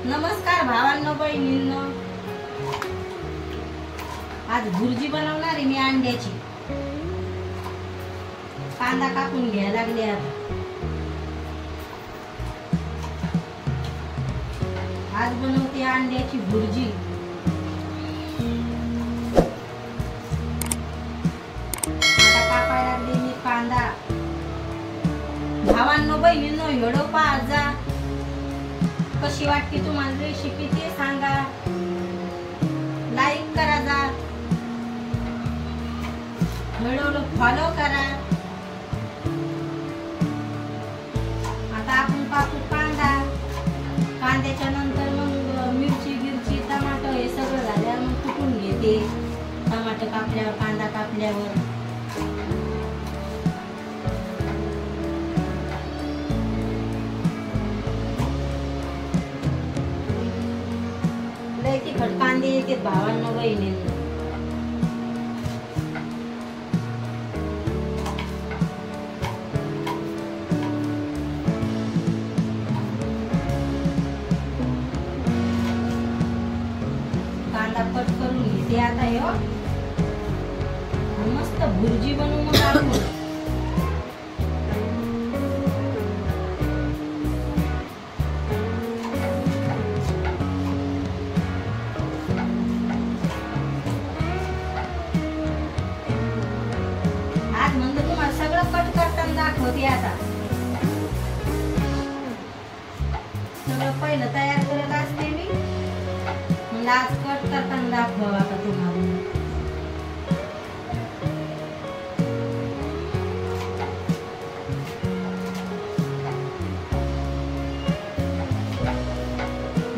नमस्कार भावांनो बहिणींनो, आज भुर्जी बनवणार आहे मी अंड्याची। कांदा कापून घ्यायला लागले। आज बनवते अंड्याची भुर्जी। आता कापायला लागले मी कांदा। भावांनो बहिणींनो, व्हिडिओ पाहा जा। कशी वाटते तुम्हाला रेसिपी ते सांगा, लाईक करा जा, व्हिडिओला फॉलो करा। आता आपण कापू कांदा। कांद्याच्या नंतर मग मिरची गिरची टमाटर हे सगळं झाल्यावर मग कुटून घेते। टमाटर कापल्यावर कांदा कापल्यावर तिखट कांदे येते भावांनो बहिणींनो। कांदा कट करून घेते आता हे मस्त भुर्जी बनवू मग आपण। दाखवते आता सगळं पहिलं तयार करत असते मी, म्हणजे आज कट करताना दाखव आता तुम्हाला।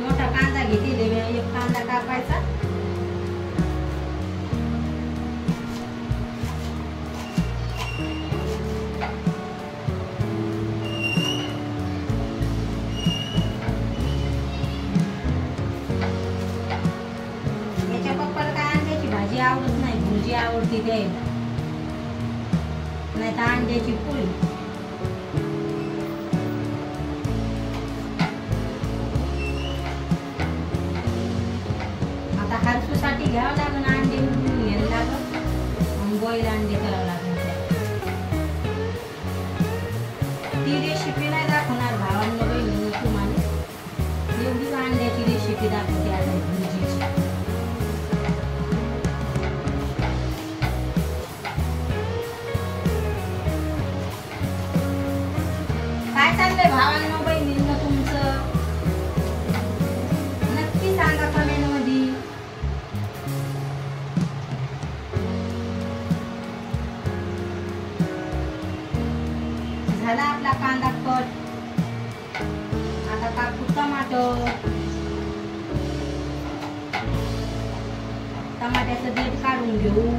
मोठा कांदा घेतले, एक कांदा कापायचा। आवडत नाही, भुर्जी आवडते द्यायला, नाही तर अंड्याची पोळी। आता हरसूसाठी घ्यावं लागेल, अंडे उकडून घ्यायला लागेल, बॉईल अंडे करावं लागेल। ती रेसिपी नाही दाखवणार भावांनो बहिणींनो तुम्हाला, एवढीच अंड्याची रेसिपी दाखवते आज भुर्जीची। भावांनो बहिणींनो तुमचं नक्की सांगा कमेंट मध्ये। झाला आपला कांदा कट। आता कापू टमाटर। टमाट्याचं देठ काढून घेऊ।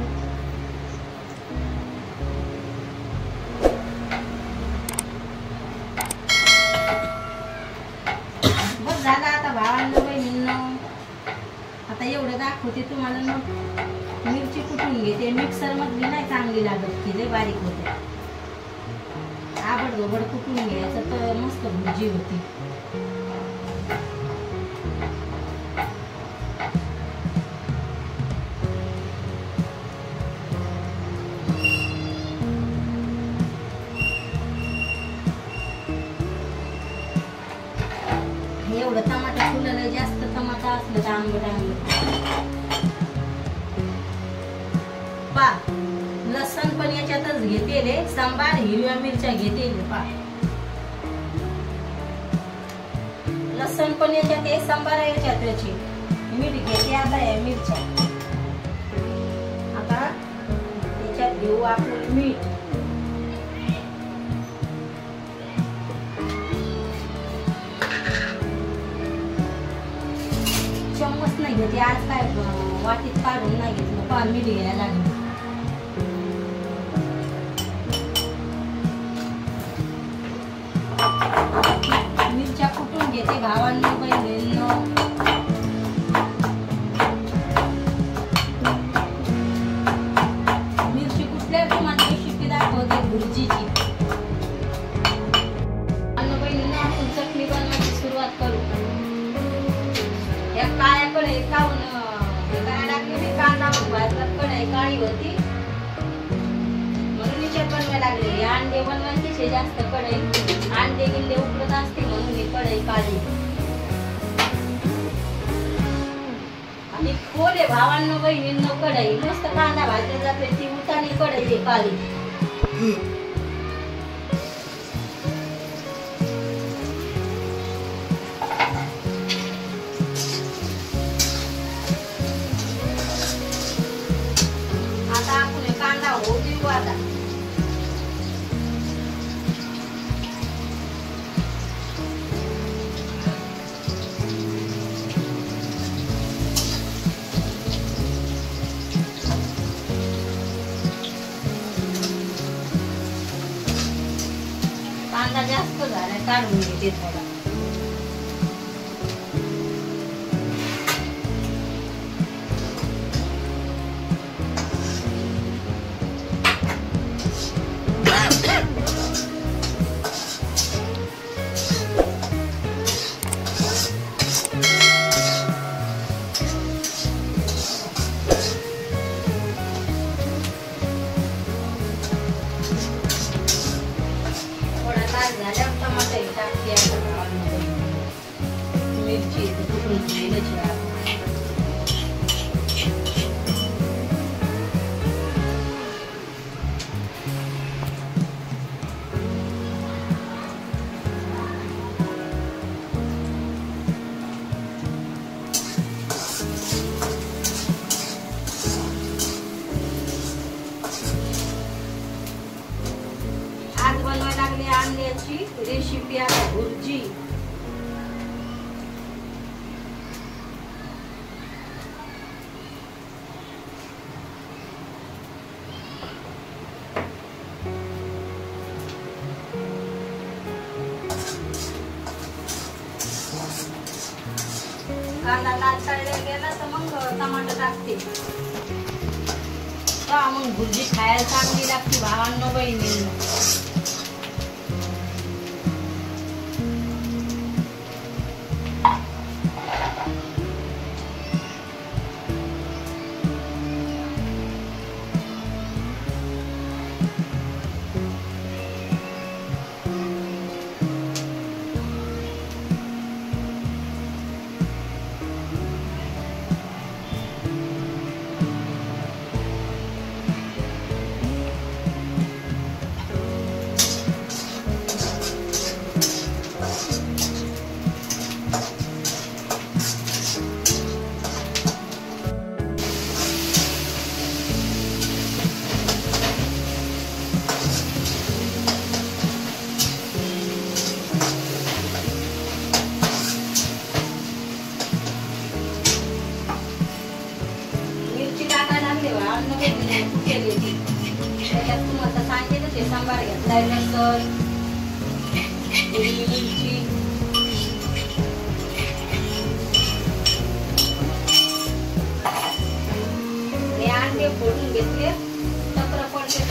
झाला आता भावांनो बहिणींनो, आता एवढं दाखवते तुम्हाला। मग मिरची कुटून घेते, मिक्सर मधली नाही चांगली लागत, की लय बारीक होते। आबडधोबड कुटून घ्यायचं तर मस्त भुर्जी होती। एवढं टमाटर फुललं, जास्त टमाटर असलं तर आंबट आंबट पा। लसण पण याच्यातच घेतेले, सांबार हिरव्या मिरच्या घेतेले पा। लसण पण याच्यात आहे, सांबार याच्यात याची मीठ घेते। आता या मिरच्या आता याच्यात घेऊ आपण मीठ। चम्मच नाही घेते आज, काय वाटीत काढून नाही घेतलं पा। मीठ घ्यायला लागलं। मिरच्या कुटून घेते भावांनो बहिणींनो। मिरची कुठल्या तुम्हाला रेसिपी दाखवते भुर्जीची। बहिणींनो आपण चटणी बनवायची सुरुवात करू। काळी होती म्हणून विचार बनवायला लागले. अंडे बनवायचे जास्त कढई, अंडे गिंडे उकडत असते म्हणून ही कढई काळी. आणि खोले भावांनो बहिणींनो कढई मस्त कांदा भाजला जाते ती उतानी कढई आहे काळी. आता आपण कांदा होऊ देऊ. आता कांदा जास्त झाला काढून घेते थोडा. झाल्यावर टमाटर टाकते. मिरची कुठून अंड्याची रेसिपी आहे भुर्जी. कांदा लाल तळला गेला तर मग टमाटर टाकते. मग भुर्जी खायला चांगली लागते भावांनो बहिणींनो. त्याच्यात तुम्हाला सांगितलं ते सांबार घेतलाय नंतर मिरची हे अंडे फोडून घेतले. चक्र पडले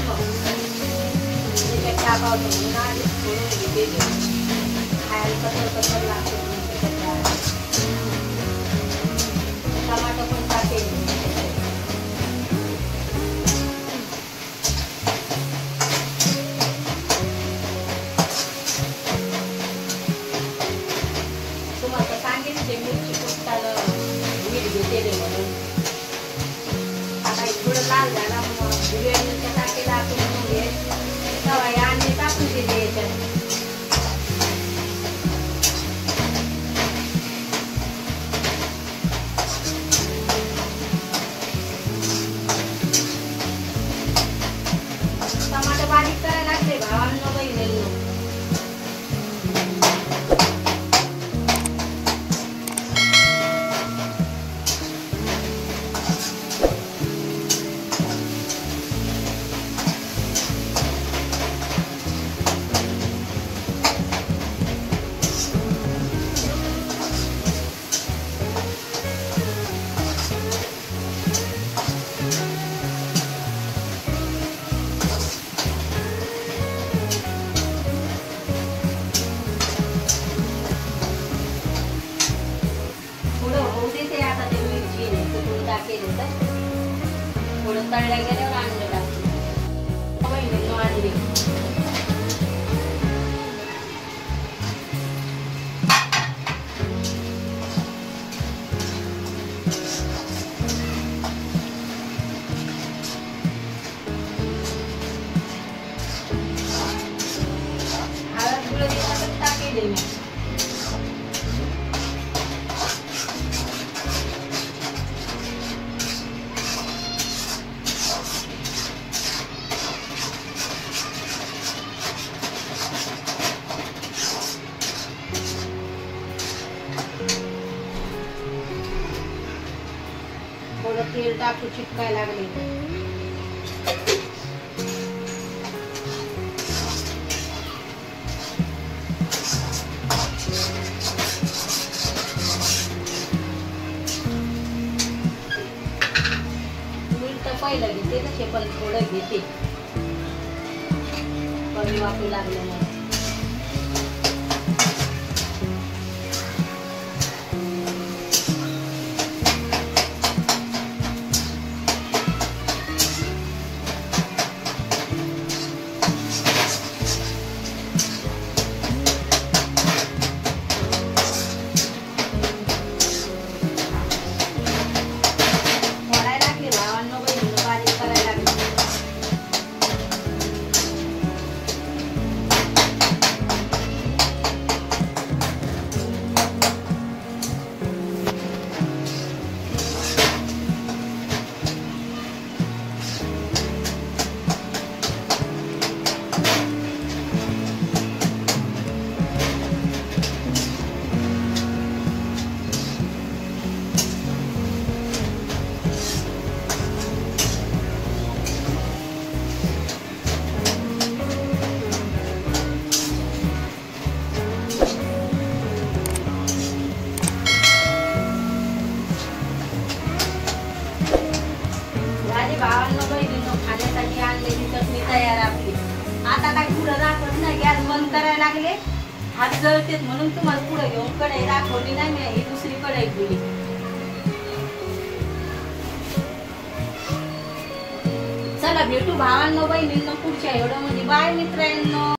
त्याच्यात टाकावं म्हणून आधीच फोडून घेते. खायला कचर लागते. टमाटर पण टाकेल. मिरची कुटाला मीठ घेतले म्हणून आता थोडं लाल झाला मग हिरव्या मिरच्या टाकेला आपण घे तवा अंडे टाकून दिले याच्यात. टमाटर बारीक करायला लागते भावांनो बहिणींनो. थोडं तळल्या गेल्यावर अंडे टाकते. बहिणींनो अंडे टाकेले मी. थोडं तेल टाकू चिटकाय लागले. पहिलं घेते तसे पण थोडं घेते कमी वाटू लागले नाही. भावांनो बहिणींनो खाण्यासाठी आणलेली चटणी तयार आपली. आता काय पुढं दाखवत नाही, गॅस बंद करायला लागले, हात जळतेत म्हणून तुम्हाला पुढे घेऊन कढई दाखवली नाही मी. ही दुसरी कढई दिली. चला भेटू भावांनो बहिणींनो पुढच्या व्हिडिओ मध्ये. बाय मित्रांनो.